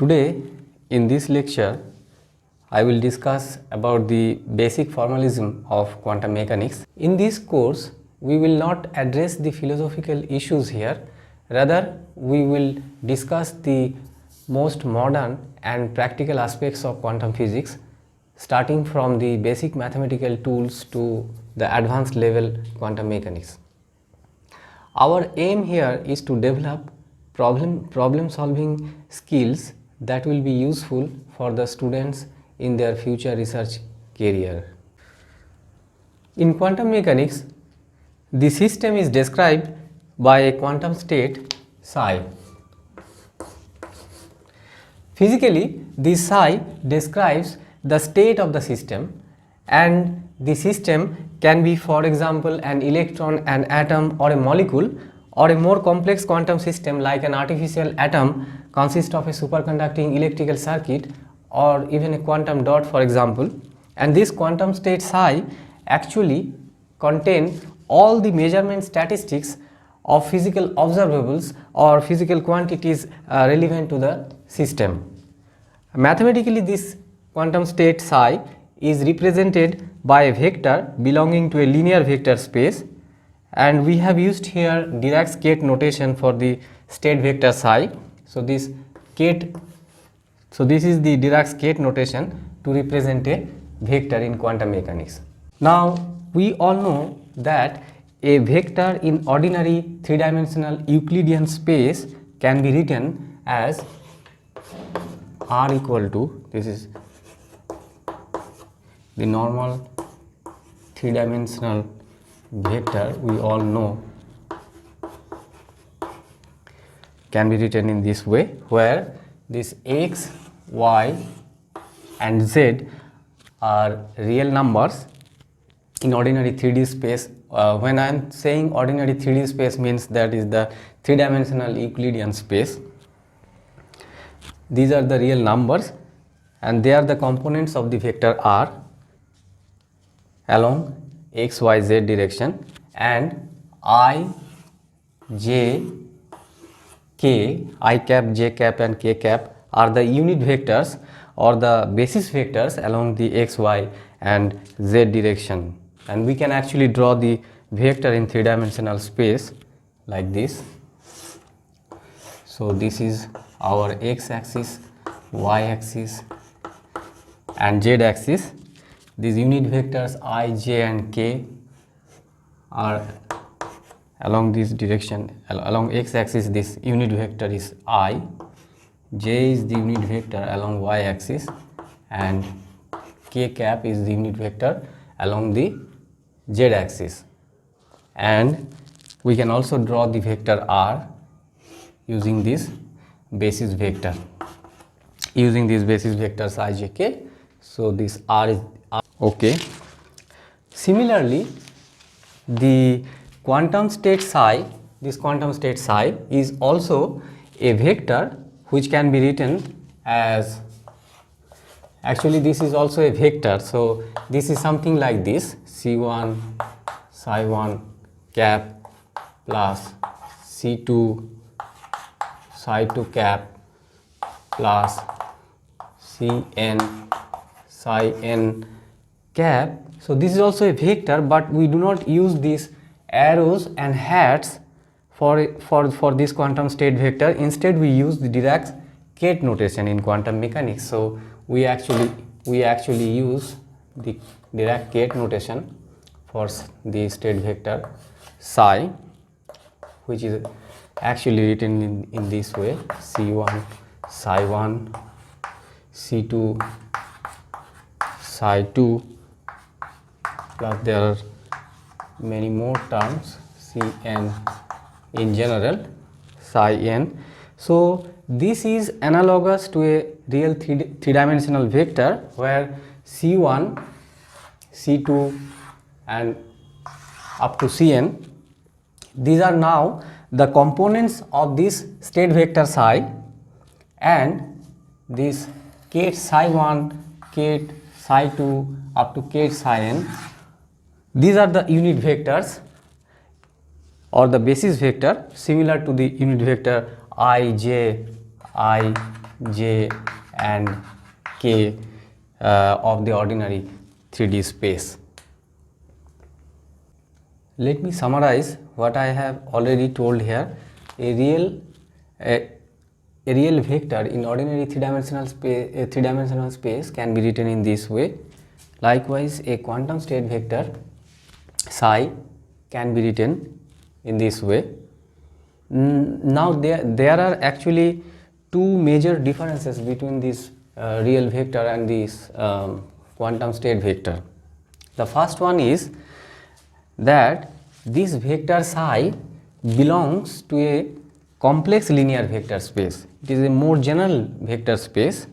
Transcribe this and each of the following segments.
Today in this lecture I will discuss about the basic formalism of quantum mechanics. In this course we will not address the philosophical issues here, rather we will discuss the most modern and practical aspects of quantum physics, starting from the basic mathematical tools to the advanced level quantum mechanics. Our aim here is to develop problem solving skills that will be useful for the students in their future research career. In quantum mechanics, the system is described by a quantum state psi. Physically, this psi describes the state of the system, and the system can be, for example, an electron, an atom or a molecule, or a more complex quantum system like an artificial atom consists of a superconducting electrical circuit or even a quantum dot, for example. And this quantum state psi actually contain all the measurement statistics of physical observables or physical quantities relevant to the system. Mathematically, this quantum state psi is represented by a vector belonging to a linear vector space, and we have used here Dirac's Kate notation for the state vector psi. So this is the Dirac's Kate notation to represent a vector in quantum mechanics. Now we all know that a vector in ordinary three-dimensional Euclidean space can be written as r equal to, this is the normal three-dimensional vector we all know can be written in this way, where this x, y and z are real numbers in ordinary 3D space. When I am saying ordinary 3D space, means that is the three-dimensional Euclidean space. These are the real numbers and they are the components of the vector r along x, y, z direction, and I, j, k, I cap, j cap and k cap are the unit vectors or the basis vectors along the x, y and z direction, and we can actually draw the vector in three-dimensional space like this. So this is our x axis, y axis and z axis. These unit vectors I, j and k are along this direction. Along x axis this unit vector is I, j is the unit vector along y axis and k cap is the unit vector along the z axis. And we can also draw the vector r using this basis vector, using these basis vectors I, j, k. So this r is r. Okay. Similarly, the quantum state psi, this quantum state psi is also a vector which can be written as, actually this is also a vector. So this is something like this, c1 psi 1 cap plus c2 psi 2 cap plus cn psi n cap. So this is also a vector, but we do not use these arrows and hats for this quantum state vector. Instead we use the Dirac's Kate notation in quantum mechanics. So we actually use the Dirac Kate notation for the state vector psi, which is actually written in this way, c1 psi 1 c2 psi 2 plus there are many more terms, cn in general psi n. So this is analogous to a real three-dimensional vector where c1 c2 and up to cn, these are now the components of this state vector psi, and this Kate psi 1, Kate psi 2 up to Kate psi n, these are the unit vectors or the basis vector similar to the unit vector I, j, I, j and k of the ordinary 3D space. Let me summarize what I have already told here. A real vector in ordinary three-dimensional space can be written in this way. Likewise, a quantum state vector psi can be written in this way. Now there are actually two major differences between this real vector and this quantum state vector. The first one is that this vector psi belongs to a complex linear vector space. It is a more general vector space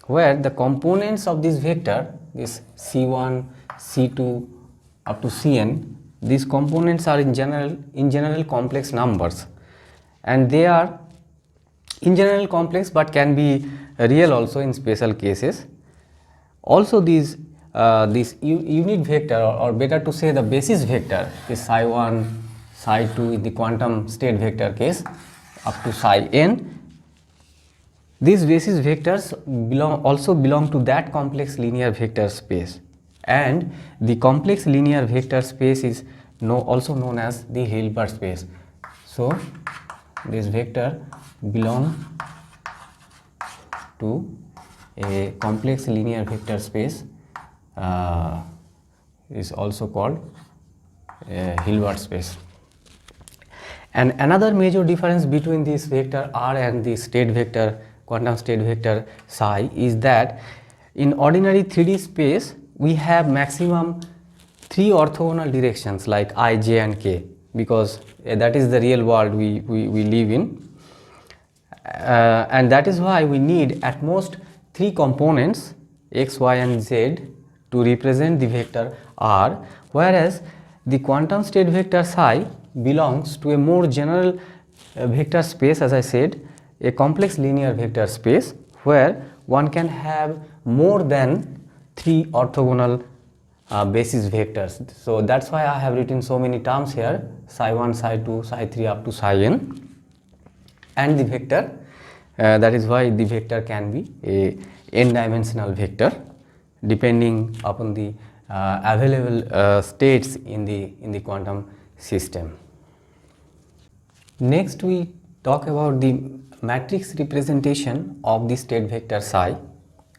where the components of this vector, this C1, C2 up to Cn, these components are in general complex numbers, and they are in general complex but can be real also in special cases. Also this unit vector, or better to say the basis vector, is psi1, psi2 in the quantum state vector case up to psi n. These basis vectors also belong to that complex linear vector space, and the complex linear vector space is also known as the Hilbert space. So this vector belong to a complex linear vector space is also called Hilbert space. And another major difference between this vector r and the state vector, quantum state vector psi, is that in ordinary 3D space we have maximum 3 orthogonal directions like I, j and k, because that is the real world we live in, and that is why we need at most 3 components x, y and z to represent the vector r, whereas the quantum state vector psi belongs to a more general vector space, as I said, a complex linear vector space where one can have more than 3 orthogonal basis vectors. So that's why I have written so many terms here, psi1, psi2, psi3 up to psi n, and the vector. That is why the vector can be a n-dimensional vector depending upon the available states in the quantum system. Next we talk about the matrix representation of the state vector psi.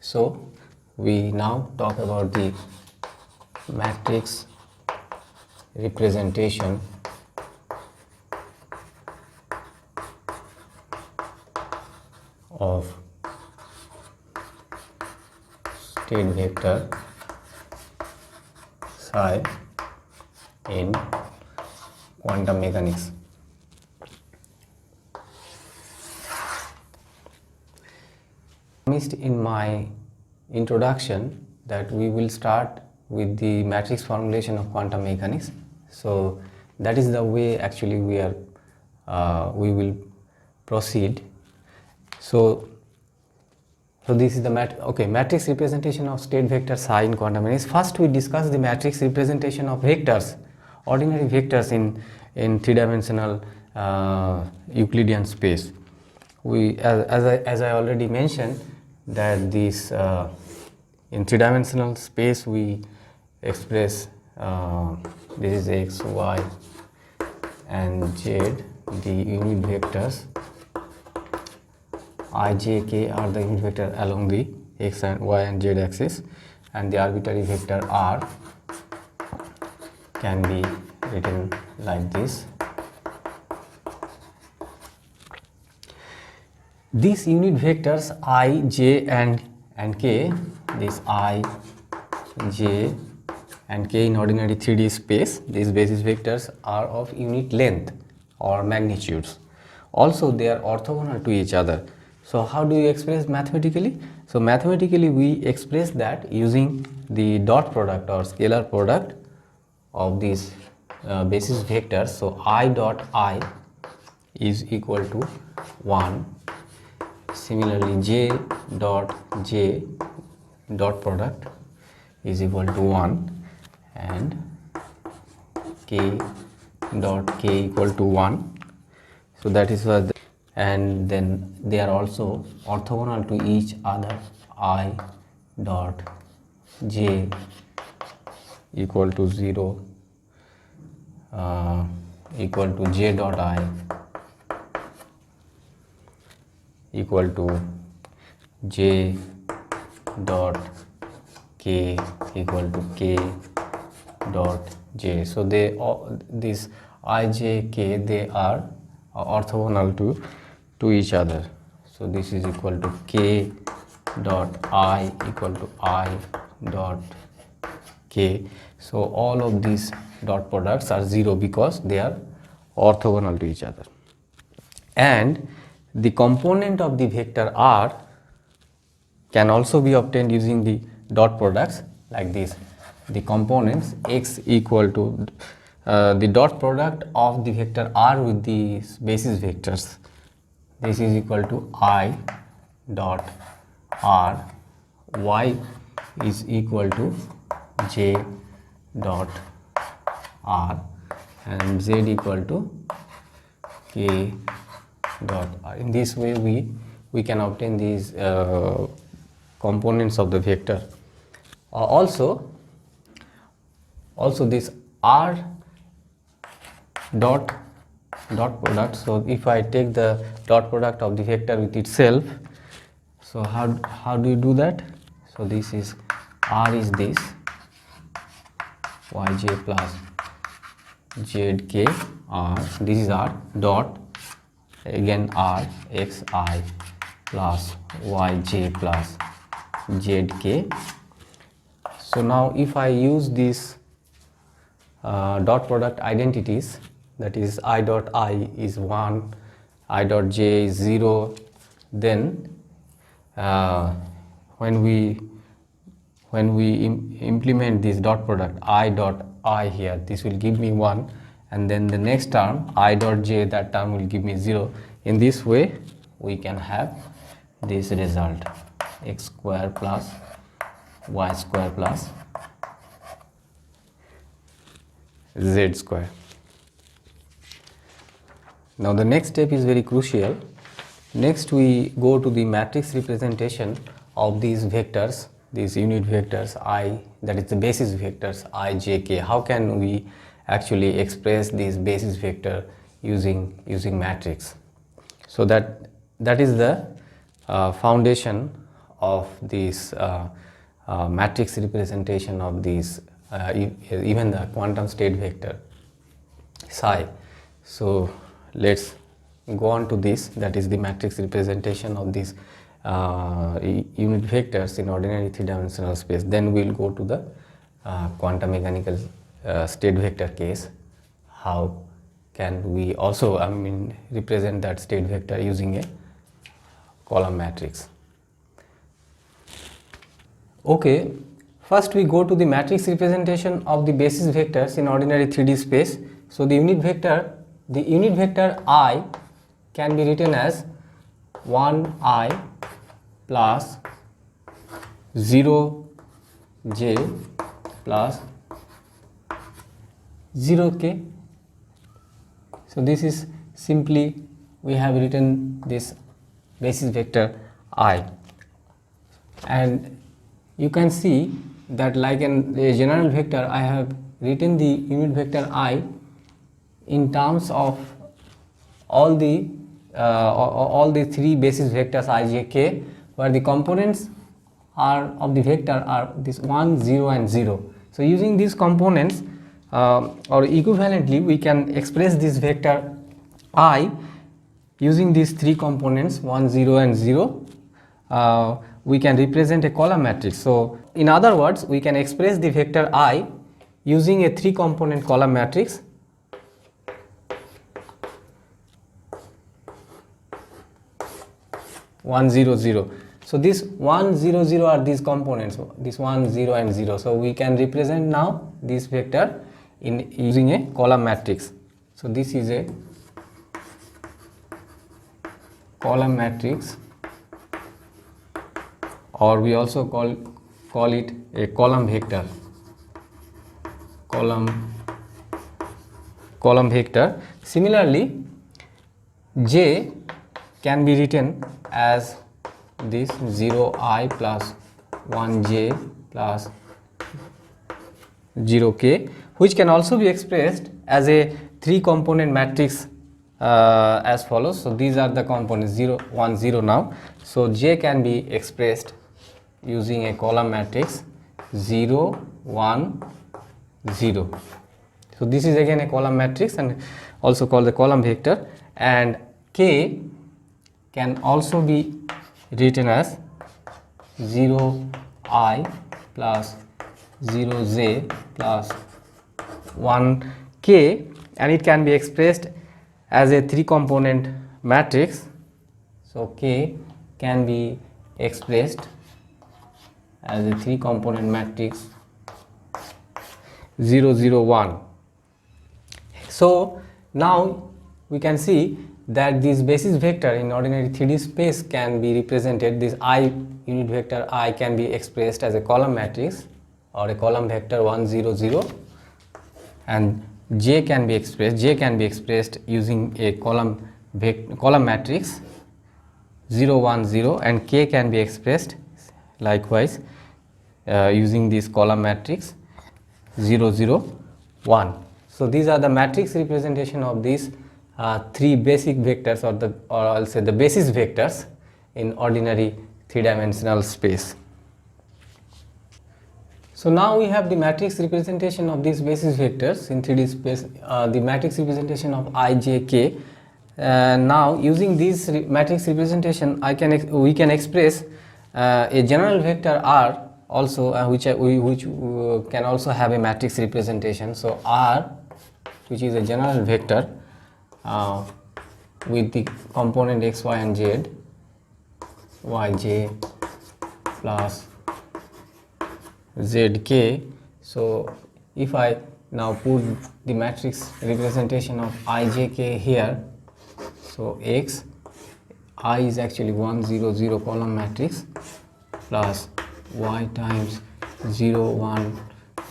So we now talk about the matrix representation of state vector psi in quantum mechanics. Promised in my introduction that we will start with the matrix formulation of quantum mechanics. So that is the way actually we will proceed. So this is the matrix representation of state vector psi in quantum mechanics. First we discuss the matrix representation of vectors, ordinary vectors in three-dimensional Euclidean space. As I already mentioned, that this in three-dimensional space we express this is x, y and z, the unit vectors I, j, k are the unit vector along the x and y and z axis, and the arbitrary vector r can be written like this. These unit vectors I, j and k, this I, j and k in ordinary 3D space, these basis vectors are of unit length or magnitudes. Also they are orthogonal to each other. So how do you express mathematically? So mathematically we express that using the dot product or scalar product of these basis vectors. So I dot I is equal to 1. Similarly j dot product is equal to 1, and k dot k equal to 1. So that is what and then they are also orthogonal to each other. I dot j equal to 0 equal to j dot I equal to j dot k equal to k dot j. So they this I, j, k, they are orthogonal to each other. So this is equal to k dot I equal to I dot k. So all of these dot products are 0 because they are orthogonal to each other. And the component of the vector r can also be obtained using the dot products like this. The components x equal to the dot product of the vector r with the basis vectors. This is equal to I dot r, y is equal to j dot r, and z equal to k dot r. In this way we can obtain these components of the vector. Also this r dot product. So if I take the dot product of the vector with itself, so how do you do that? So this is r is this yj plus zk r, this is r dot again r xi plus yj plus zk. So now if I use this dot product identities, that is I dot I is 1, I dot j is 0, then when we implement this dot product I dot I here, this will give me 1, and then the next term I dot j, that term will give me 0. In this way we can have this result, x square plus y square plus z square. Now the next step is very crucial. Next we go to the matrix representation of these vectors, these unit vectors I, that is the basis vectors I, j, k. How can we actually express this basis vector using matrix? So that is the foundation of this matrix representation of these even the quantum state vector psi. So let's go on to this, that is the matrix representation of these unit vectors in ordinary three-dimensional space. Then we will go to the quantum mechanical state vector case. How can we also represent that state vector using a column matrix? Okay, first we go to the matrix representation of the basis vectors in ordinary 3D space. So the unit vector I can be written as 1i plus 0j plus 0k. So this is simply, we have written this basis vector I, and you can see that like in a general vector I have written the unit vector I in terms of all the three basis vectors I, j, k, where the components are of the vector are this 1, 0 and 0. So using these components or equivalently we can express this vector I using these three components 1, 0 and 0. We can represent a column matrix. So in other words, we can express the vector I using a three component column matrix. One, 0, 0. So this 1, 0, 0 are these components, this 1, 0 and 0. So we can represent now this vector in using a column matrix. So this is a column matrix, or we also call it a column vector. Column vector. Similarly, J can be written as this 0i plus 1j plus 0k, which can also be expressed as a 3-component matrix as follows. So these are the components 0 1 0 now. So j can be expressed using a column matrix 0 1 0. So this is again a column matrix and also called the column vector, and k can also be written as 0i plus 0j plus 1k, and it can be expressed as a 3-component matrix. So k can be expressed as a 3-component matrix 0 0 1. So now we can see that this basis vector in ordinary 3D space can be represented, this I unit vector I can be expressed as a column matrix or a column vector 1 0 0, and j can be expressed using a column matrix 0 1 0, and k can be expressed likewise using this column matrix 0 0 1. So these are the matrix representation of these 3 basic vectors, or I'll say the basis vectors in ordinary 3-dimensional space. So now we have the matrix representation of these basis vectors in 3D space, the matrix representation of I, j, k. Now using this matrix representation, we can express a general vector R also, which can also have a matrix representation. So R, which is a general vector with the component x, y and z, yj plus zk. So if I now put the matrix representation of ijk here, so x, I is actually 1 0 0 column matrix plus y times 0 1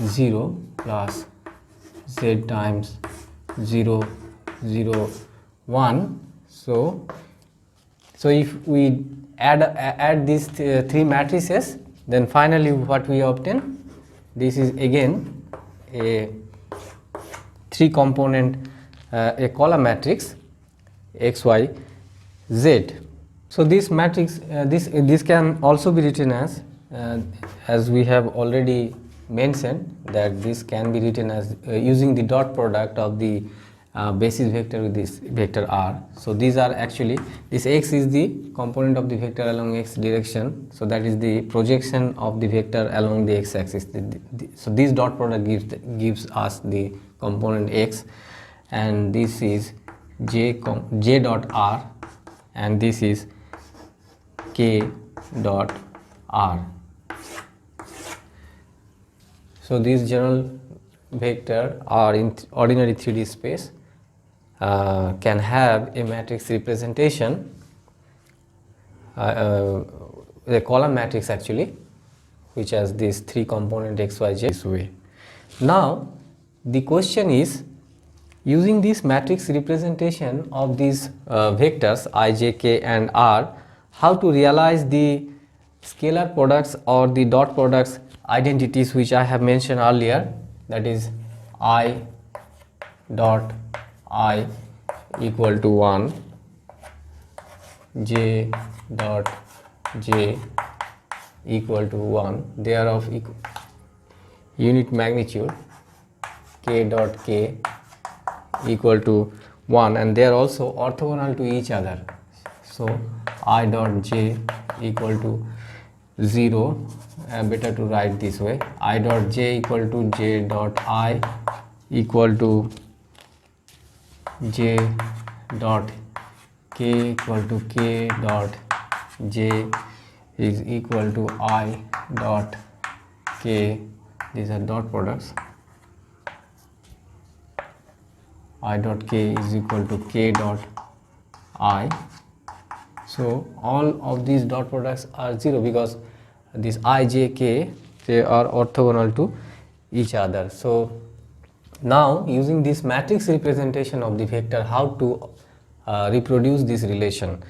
0 plus z times 0 0 1. So if we add these 3 matrices, then finally what we obtain, this is again a 3-component a column matrix x, y, z. So this matrix this can also be written as we have already mentioned, that this can be written as using the dot product of the basis vector with this vector r. So these are actually, this x is the component of the vector along x direction, so that is the projection of the vector along the x axis. So this dot product gives us the component x, and this is j dot r, and this is k dot r. So these general vector are in ordinary 3D space can have a matrix representation, a column matrix actually, which has these 3 component x, y, z this way. Now the question is, using this matrix representation of these vectors I, j, k and r, how to realize the scalar products or the dot products identities which I have mentioned earlier, that is I dot I equal to 1, j dot j equal to 1, they are of unit magnitude, k dot k equal to 1, and they are also orthogonal to each other. So I dot j equal to 0, better to write this way, I dot j equal to j dot I equal to j dot k equal to k dot j is equal to I dot k. These are dot products. I dot k is equal to k dot I. So all of these dot products are 0 because this I, j, k, they are orthogonal to each other. So now using this matrix representation of the vector, how to reproduce this relation.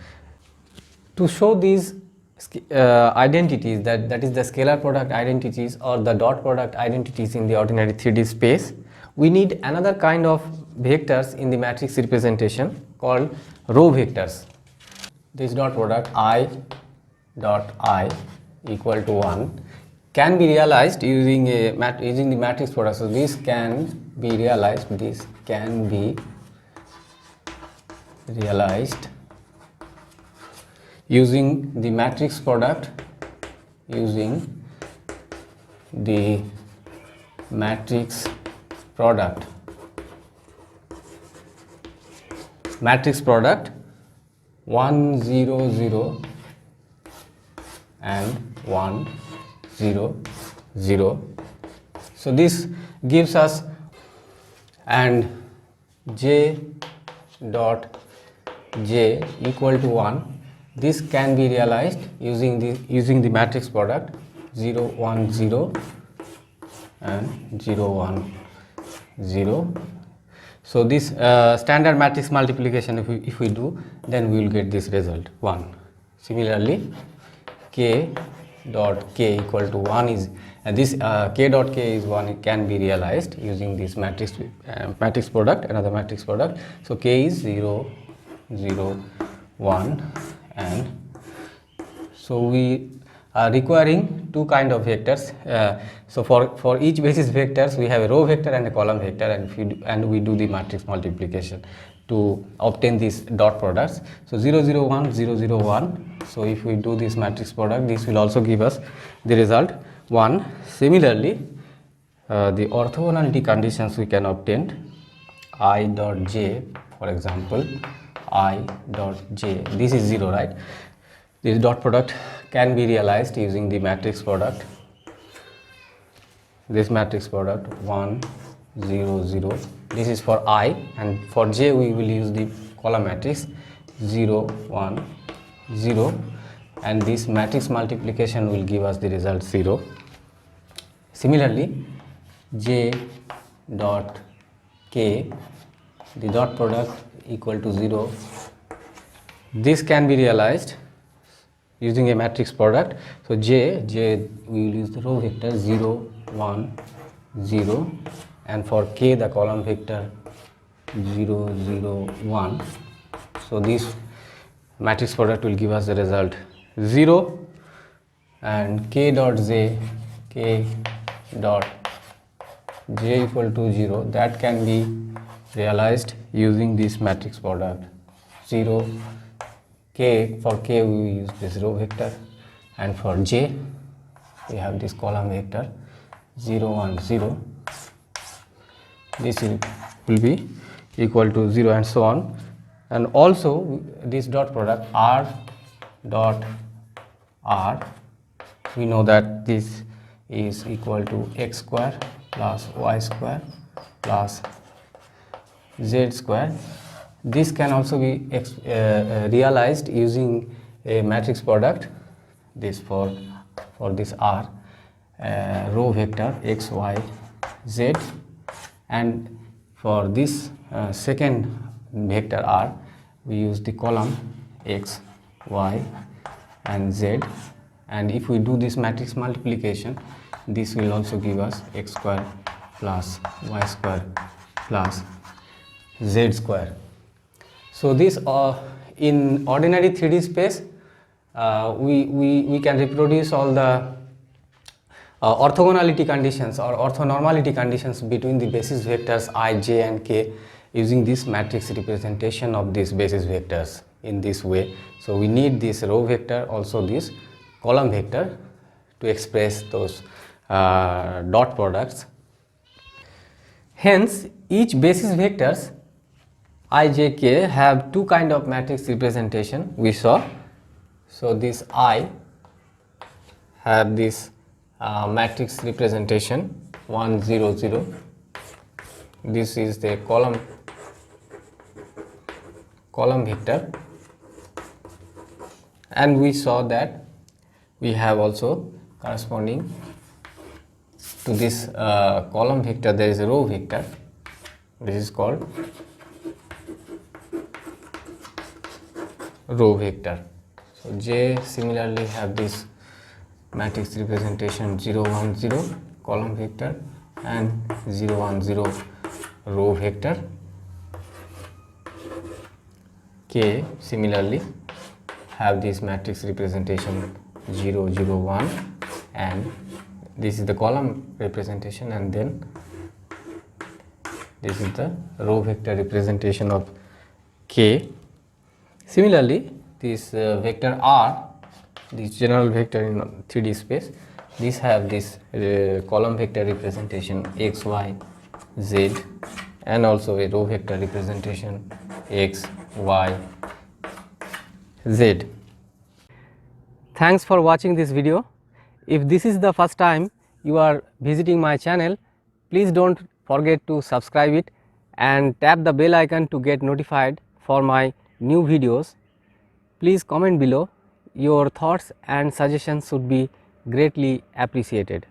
To show these identities, that is the scalar product identities or the dot product identities in the ordinary 3D space, we need another kind of vectors in the matrix representation called row vectors. This dot product I dot I equal to 1 can be realized using the matrix product. So this can be realized, using the matrix product, matrix product 1 0 0 and 1 0 0. So this gives us, and j dot j equal to 1. This can be realized using the matrix product 0 1 0 and 0 1 0. So this standard matrix multiplication, if we do, then we will get this result 1. Similarly, k dot k equal to 1 is this k dot k is 1. It can be realized using this matrix product, another matrix product. So k is 0 0 1, and so we are requiring two kind of vectors. So for each basis vectors we have a row vector and a column vector, and we do the matrix multiplication to obtain these dot products. So 0 0 1 0 0 1. So if we do this matrix product, this will also give us the result 1. Similarly, the orthogonality conditions we can obtain I dot j, for example, I dot j, this is 0, right? This dot product can be realized using the matrix product, this matrix product 1 0 0. This is for I, and for j we will use the column matrix 0 1 0, and this matrix multiplication will give us the result 0. Similarly, j dot k, the dot product equal to 0, this can be realized using a matrix product. So j we will use the row vector 0 1 0, and for k the column vector 0 0 1. So this matrix product will give us the result 0, and k dot j equal to 0, that can be realized using this matrix product 0 k. For k we will use this row vector, and for j we have this column vector 0 1 0. This will be equal to 0, and so on. And also this dot product r dot r, we know that this is equal to x square plus y square plus z square. This can also be realized using a matrix product, this for this r, row vector x y z, and for this second vector r we use the column x y and z, and if we do this matrix multiplication, this will also give us x square plus y square plus z square. So this in ordinary 3D space we can reproduce all the orthogonality conditions or orthonormality conditions between the basis vectors I, j and k using this matrix representation of these basis vectors in this way. So we need this row vector, also this column vector, to express those dot products. Hence each basis vectors I, j, k have two kind of matrix representation we saw. So this I have this matrix representation 1 0 0. This is the column vector, and we saw that we have also corresponding to this column vector there is a row vector. This is called row vector. So J similarly have this matrix representation 0 1 0 column vector and 0 1 0 row vector. K similarly have this matrix representation 0 0 1 and this is the column representation, and then this is the row vector representation of K. Similarly, this vector R, this general vector in 3D space, these have this column vector representation x, y, z, and also a row vector representation x, y, z. Thanks for watching this video. If this is the first time you are visiting my channel, please don't forget to subscribe it and tap the bell icon to get notified for my new videos. Please comment below. Your thoughts and suggestions should be greatly appreciated.